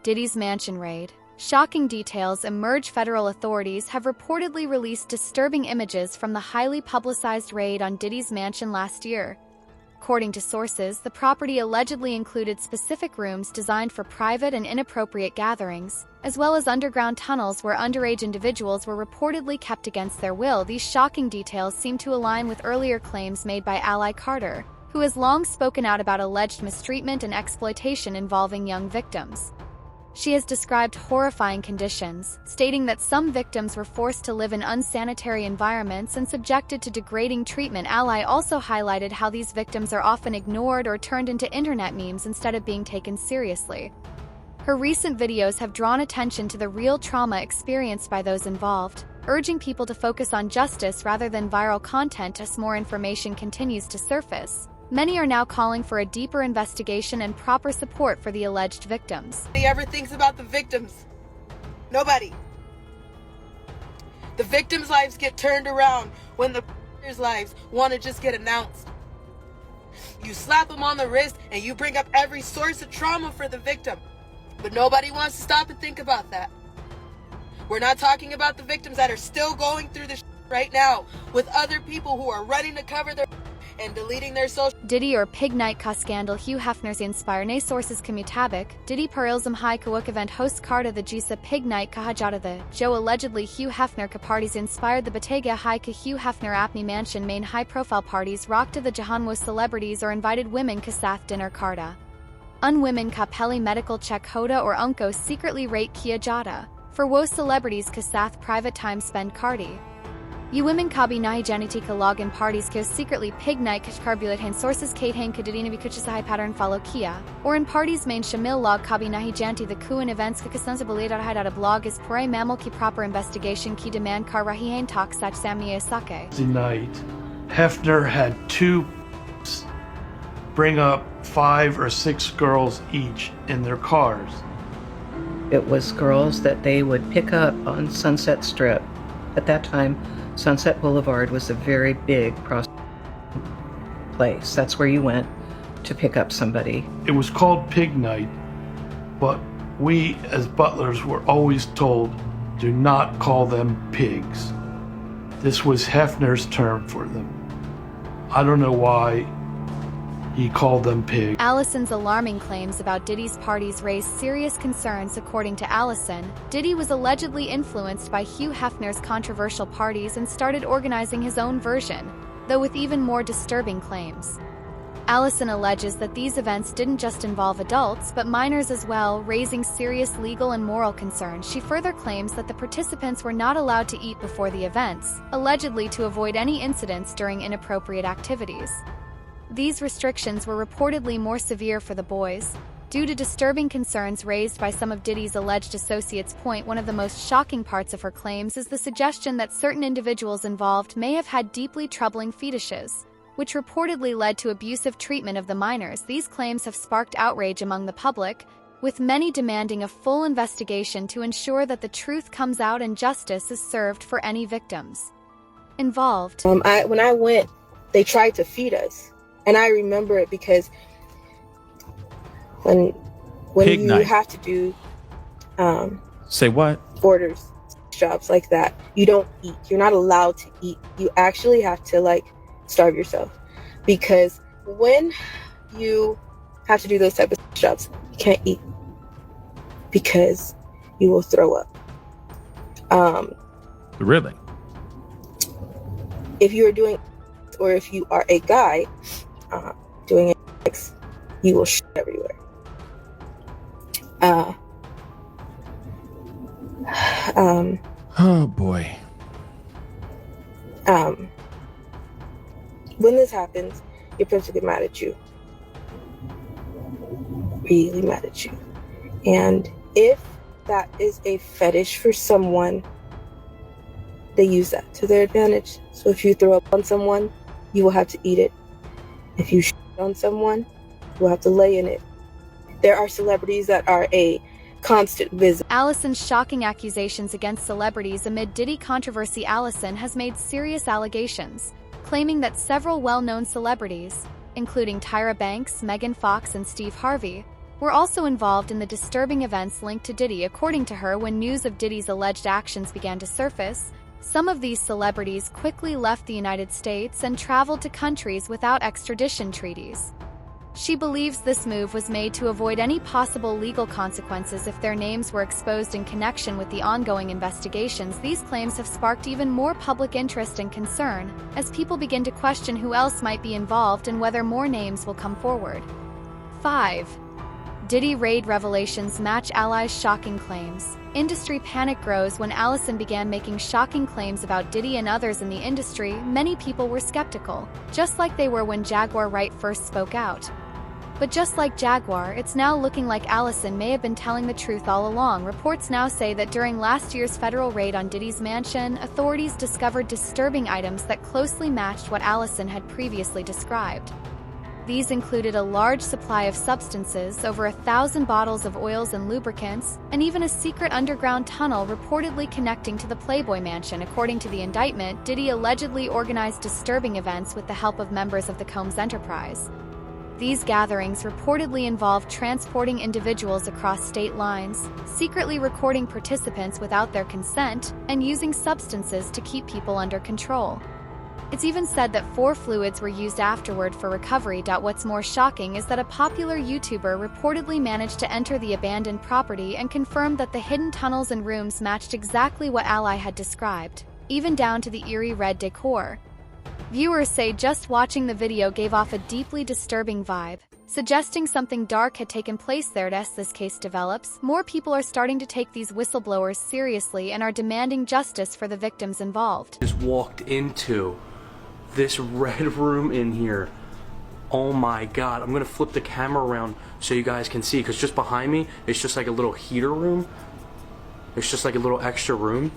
Diddy's mansion raid. Shocking details emerge. Federal authorities have reportedly released disturbing images from the highly publicized raid on Diddy's mansion last year. According to sources, the property allegedly included specific rooms designed for private and inappropriate gatherings, as well as underground tunnels where underage individuals were reportedly kept against their will. These shocking details seem to align with earlier claims made by ally Carter, who has long spoken out about alleged mistreatment and exploitation involving young victims. She has described horrifying conditions, stating that some victims were forced to live in unsanitary environments and subjected to degrading treatment. Ally also highlighted how these victims are often ignored or turned into internet memes instead of being taken seriously. Her recent videos have drawn attention to the real trauma experienced by those involved, urging people to focus on justice rather than viral content as more information continues to surface. Many are now calling for a deeper investigation and proper support for the alleged victims. Nobody ever thinks about the victims. Nobody. The victims' lives get turned around when the lives want to just get announced. You slap them on the wrist and you bring up every source of trauma for the victim. But nobody wants to stop and think about that. We're not talking about the victims that are still going through this right now with other people who are running to cover their and deleting their social. Diddy or Pig Night Ka scandal. Hugh Hefner's inspire nay sources comutabik. Diddy per ilzam high kawuk event host Carta the Jisa Pig Night Kahajata the Joe allegedly Hugh Hefner ka parties inspired the Batega High ka Hugh Hefner apni mansion main high profile parties rocked to the Jahan was celebrities or invited women ka sath dinner Carta. Unwomen ka peli medical check hoda or unko secretly rate kiya jata. For wo celebrities ka sath private time spend cardi. You women kabi nahi janiti ka login parties ko secretly pig night kashkarbulat hain sources kate hain kadidina vikuchasahai pattern follow kiya, or in parties main shamil log kabi nahi janti the kuan events ka kasansa balidar blog is pure mammal ki proper investigation ki demand kar rahi hain talk sach samye sake. The night, Hefner had two bring up 5 or 6 girls each in their cars. It was girls that they would pick up on Sunset Strip. At that time, Sunset Boulevard was a very big prostitution place. That's where you went to pick up somebody. It was called Pig Night, but we as butlers were always told, do not call them pigs. This was Hefner's term for them. I don't know why he called them pigs. Allison's alarming claims about Diddy's parties raised serious concerns. According to Allison, Diddy was allegedly influenced by Hugh Hefner's controversial parties and started organizing his own version, though with even more disturbing claims. Allison alleges that these events didn't just involve adults but minors as well, raising serious legal and moral concerns. She further claims that the participants were not allowed to eat before the events, allegedly to avoid any incidents during inappropriate activities. These restrictions were reportedly more severe for the boys, due to disturbing concerns raised by some of Diddy's alleged associates. One of the most shocking parts of her claims is the suggestion that certain individuals involved may have had deeply troubling fetishes, which reportedly led to abusive treatment of the minors. These claims have sparked outrage among the public, with many demanding a full investigation to ensure that the truth comes out and justice is served for any victims involved. When I went, they tried to feed us. And I remember it because when Pig you night. have to do Say what? orders, jobs like that, you don't eat. You're not allowed to eat. You actually have to starve yourself, because when you have to do those type of jobs, you can't eat because you will throw up. Really? If you are doing, or if you are a guy doing it, you will shit everywhere. Oh boy. When this happens, your parents will get mad at you. Really mad at you. And if that is a fetish for someone, they use that to their advantage. So if you throw up on someone, you will have to eat it. If you shit on someone, you will have to lay in it. There are celebrities that are a constant visit. Allison's shocking accusations against celebrities amid Diddy controversy. Allison has made serious allegations, claiming that several well-known celebrities, including Tyra Banks, Megan Fox, and Steve Harvey, were also involved in the disturbing events linked to Diddy. According to her, when news of Diddy's alleged actions began to surface, some of these celebrities quickly left the United States and traveled to countries without extradition treaties. She believes this move was made to avoid any possible legal consequences if their names were exposed in connection with the ongoing investigations. These claims have sparked even more public interest and concern, as people begin to question who else might be involved and whether more names will come forward. 5. Diddy raid revelations match allies' shocking claims. Industry panic grows when Allison began making shocking claims about Diddy and others in the industry. Many people were skeptical, just like they were when Jaguar Wright first spoke out. But just like Jaguar, it's now looking like Allison may have been telling the truth all along. Reports now say that during last year's federal raid on Diddy's mansion, authorities discovered disturbing items that closely matched what Allison had previously described. These included a large supply of substances, over 1,000 bottles of oils and lubricants, and even a secret underground tunnel reportedly connecting to the Playboy Mansion. According to the indictment, Diddy allegedly organized disturbing events with the help of members of the Combs enterprise. These gatherings reportedly involved transporting individuals across state lines, secretly recording participants without their consent, and using substances to keep people under control. It's even said that 4 fluids were used afterward for recovery. What's more shocking is that a popular YouTuber reportedly managed to enter the abandoned property and confirmed that the hidden tunnels and rooms matched exactly what Ally had described, even down to the eerie red decor. Viewers say just watching the video gave off a deeply disturbing vibe, suggesting something dark had taken place there. As this case develops, more people are starting to take these whistleblowers seriously and are demanding justice for the victims involved. Just walked into this red room in here. Oh my god, I'm gonna flip the camera around so you guys can see, because just behind me it's just like a little heater room. It's just like a little extra room.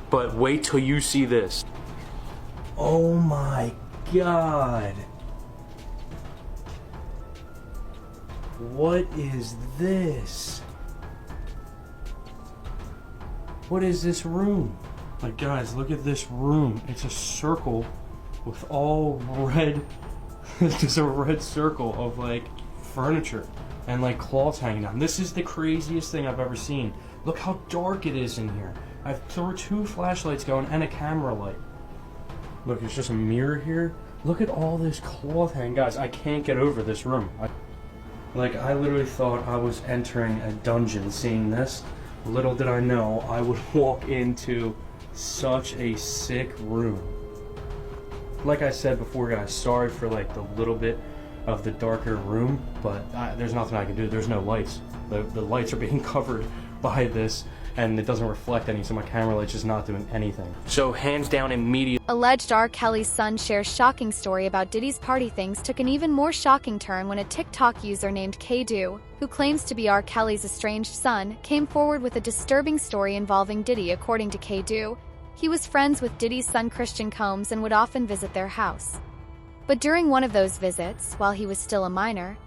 But wait till you see this. Oh my god. What is this? What is this room? Like, guys, look at this room. It's a circle with all red. Just a red circle of like furniture and like cloths hanging down. This is the craziest thing I've ever seen. Look how dark it is in here. There were 2 flashlights going and a camera light. Look, it's just a mirror here. Look at all this cloth hanging. Guys, I can't get over this room. I literally thought I was entering a dungeon seeing this. Little did I know I would walk into such a sick room. Like I said before, guys, sorry for like the little bit of the darker room, but there's nothing I can do. There's no lights. The lights are being covered by this, and it doesn't reflect any, so my camera light's just not doing anything. So hands down, immediate. Alleged R. Kelly's son shares shocking story about Diddy's party. Things took an even more shocking turn when a TikTok user named K-Do, who claims to be R. Kelly's estranged son, came forward with a disturbing story involving Diddy. According to K-Do, he was friends with Diddy's son Christian Combs and would often visit their house. But during one of those visits, while he was still a minor,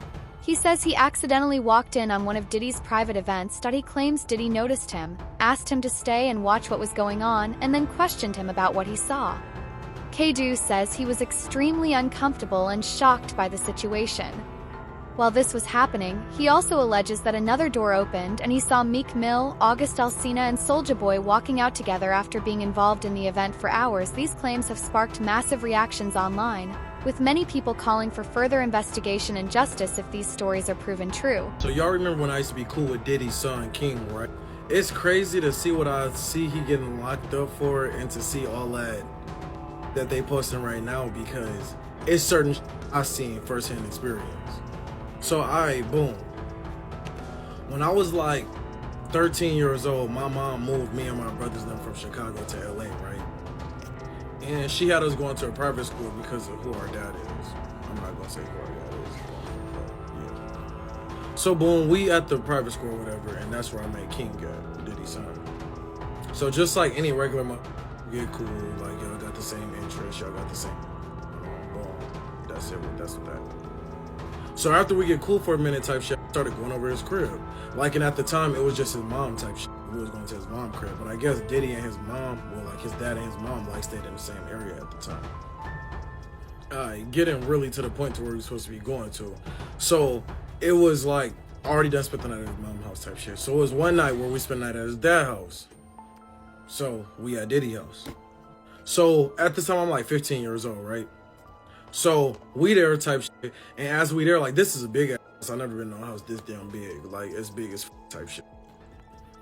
he says he accidentally walked in on one of Diddy's private events. He claims Diddy noticed him, asked him to stay and watch what was going on, and then questioned him about what he saw. K-Do says he was extremely uncomfortable and shocked by the situation. While this was happening, he also alleges that another door opened and he saw Meek Mill, August Alsina, and Soulja Boy walking out together after being involved in the event for hours. These claims have sparked massive reactions online, with many people calling for further investigation and justice if these stories are proven true. So y'all remember when I used to be cool with Diddy's son, King, right? It's crazy to see what I see he getting locked up for and to see all that they posting right now, because it's certain I seen firsthand experience. So boom. When I was like 13 years old, my mom moved me and my brothers then from Chicago to LA, right? And she had us going to a private school because of who our dad is. I'm not gonna say who our dad is, but yeah. So boom, we at the private school or whatever, and that's where I met King at, Diddy's son. So just like any regular get cool, like y'all got the same interests, y'all got the same, boom. That's it. That's what that. So after we get cool for a minute type shit, I started going over his crib. Like, and at the time, it was just his mom type shit. We was going to his mom crib. But I guess Diddy and his mom, well, like his dad and his mom, like stayed in the same area at the time. Getting really to the point to where we were supposed to be going to. So it was like already done spent the night at his mom's house type shit. So it was one night where we spent the night at his dad's house. So we at Diddy's house. So at this time I'm like 15 years old, right? So we there type shit, and as we there, like this is a big ass house. I never been in a house this damn big, like as big as type shit.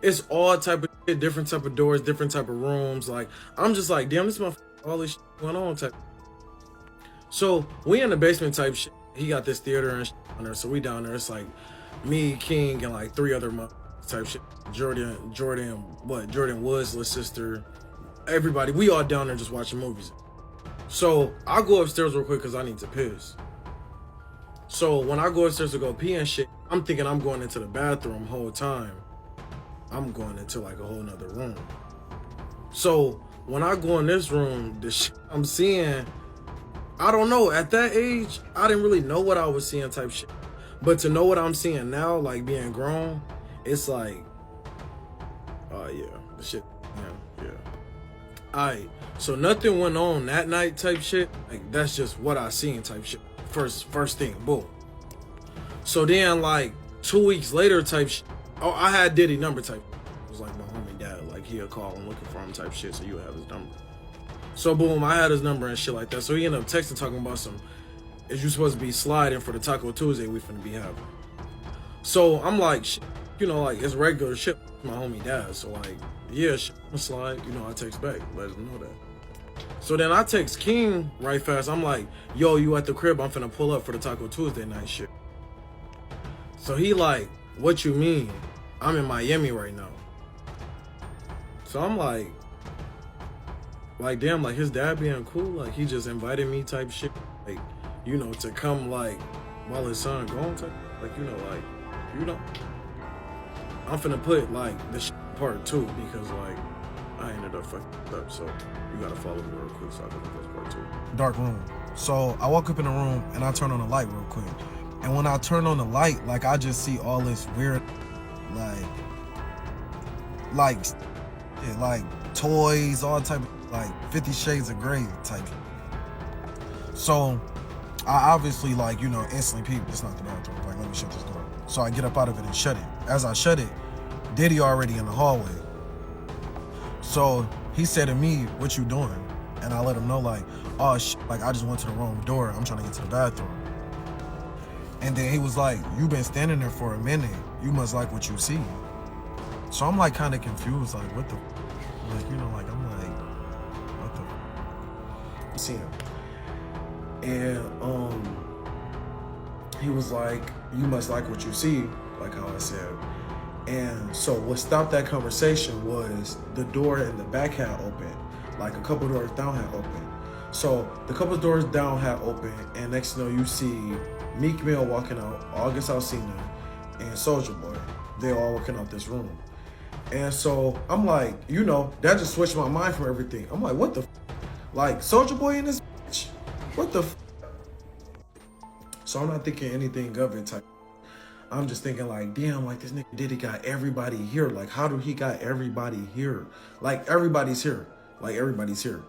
It's all type of shit, different type of doors, different type of rooms. Like I'm just like, damn, this motherfucker, all this shit going on type. So we in the basement type shit. He got this theater and shit on there, so we down there. It's like me, King, and like 3 other type shit. Jordan Woods' little sister, everybody. We all down there just watching movies. So I go upstairs real quick because I need to piss. So when I go upstairs to go pee and shit, I'm thinking I'm going into the bathroom the whole time. I'm going into like a whole nother room. So when I go in this room, the shit I'm seeing, I don't know. At that age, I didn't really know what I was seeing type shit. But to know what I'm seeing now, like being grown, it's like, oh yeah, the shit, yeah. Alright, so nothing went on that night type shit. Like that's just what I seen type shit. First thing, boom. So then like 2 weeks later type shit. Oh, I had Diddy number type. It was like my homie dad, like he'll call him looking for him type shit, so you have his number. So boom, I had his number and shit like that. So he ended up texting talking about some, is you supposed to be sliding for the Taco Tuesday we finna be having. So I'm like, shit, you know, like it's regular shit with my homie dad. So like, yeah, shit, I'm gonna slide, you know, I text back, let him know that. So then I text King right fast. I'm like, yo, you at the crib, I'm finna pull up for the Taco Tuesday night shit. So he like, what you mean? I'm in Miami right now. So I'm like damn, like his dad being cool, like he just invited me type shit, like, you know, to come like while his son gone type, like, you know, like, you know, I'm finna put like this shit part 2 because like I ended up fucking up, so you gotta follow me real quick so I can put this part 2. Dark room. So I walk up in the room and I turn on the light real quick. And when I turn on the light, like I just see all this weird, like toys, all type of, like 50 Shades of Grey type. So I obviously, like, you know, instantly peep, it's not the bathroom, like let me shut this door. So I get up out of it and shut it. As I shut it, Diddy already in the hallway. So he said to me, what you doing? And I let him know like, oh shit, like I just went to the wrong door, I'm trying to get to the bathroom. And then he was like, you been standing there for a minute, you must like what you see. So I'm like kind of confused, like what the, like, you know, like I'm like, what the, I see him. And he was like, you must like what you see, like how I said. And so what stopped that conversation was the door in the back had opened, like a couple doors down had opened. So the couple doors down had opened, and next thing you know, you see Meek Mill walking out, August Alsina, and Soulja Boy. They all walking out this room. And so I'm like, you know, that just switched my mind from everything. I'm like, what the f? Like, Soulja Boy in this bitch? What the f? So I'm not thinking anything of it type. I'm just thinking like, damn, like this nigga Diddy got everybody here. Like, how do he got everybody here? Like, everybody's here. Like, everybody's here.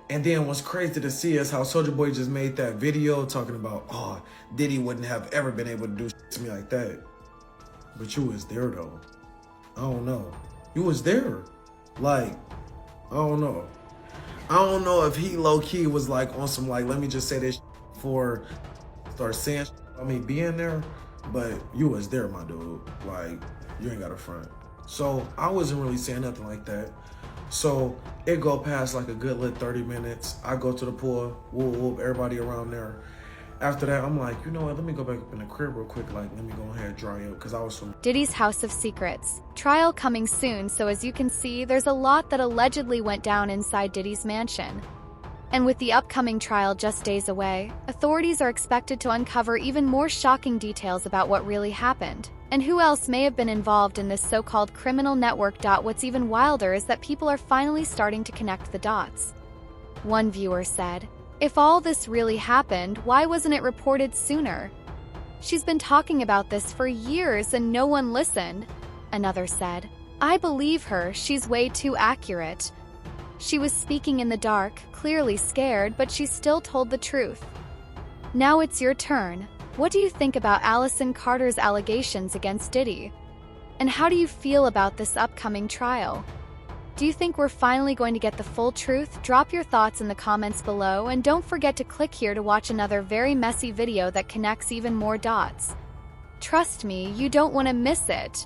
And then what's crazy to see is how Soulja Boy just made that video talking about, oh, Diddy wouldn't have ever been able to do shit to me like that. But you was there though. I don't know. You was there. Like, I don't know. I don't know if he low-key was like on some like, let me just say this shit before start saying shit about me being there. But you was there, my dude. Like, you ain't got a front. So I wasn't really saying nothing like that. So it go past like a good lit 30 minutes. I go to the pool, whoop, whoop, everybody around there. After that, I'm like, you know what, let me go back up in the crib real quick. Like, let me go ahead and dry up, because I was from Diddy's House of Secrets. Trial coming soon, so as you can see, there's a lot that allegedly went down inside Diddy's mansion. And with the upcoming trial just days away, authorities are expected to uncover even more shocking details about what really happened, and who else may have been involved in this so-called criminal network. What's even wilder is that people are finally starting to connect the dots. One viewer said, "If all this really happened, why wasn't it reported sooner? She's been talking about this for years and no one listened." Another said, "I believe her, she's way too accurate. She was speaking in the dark, clearly scared, but she still told the truth." Now it's your turn. What do you think about Allison Carter's allegations against Diddy? And how do you feel about this upcoming trial? Do you think we're finally going to get the full truth? Drop your thoughts in the comments below, and don't forget to click here to watch another very messy video that connects even more dots. Trust me, you don't want to miss it.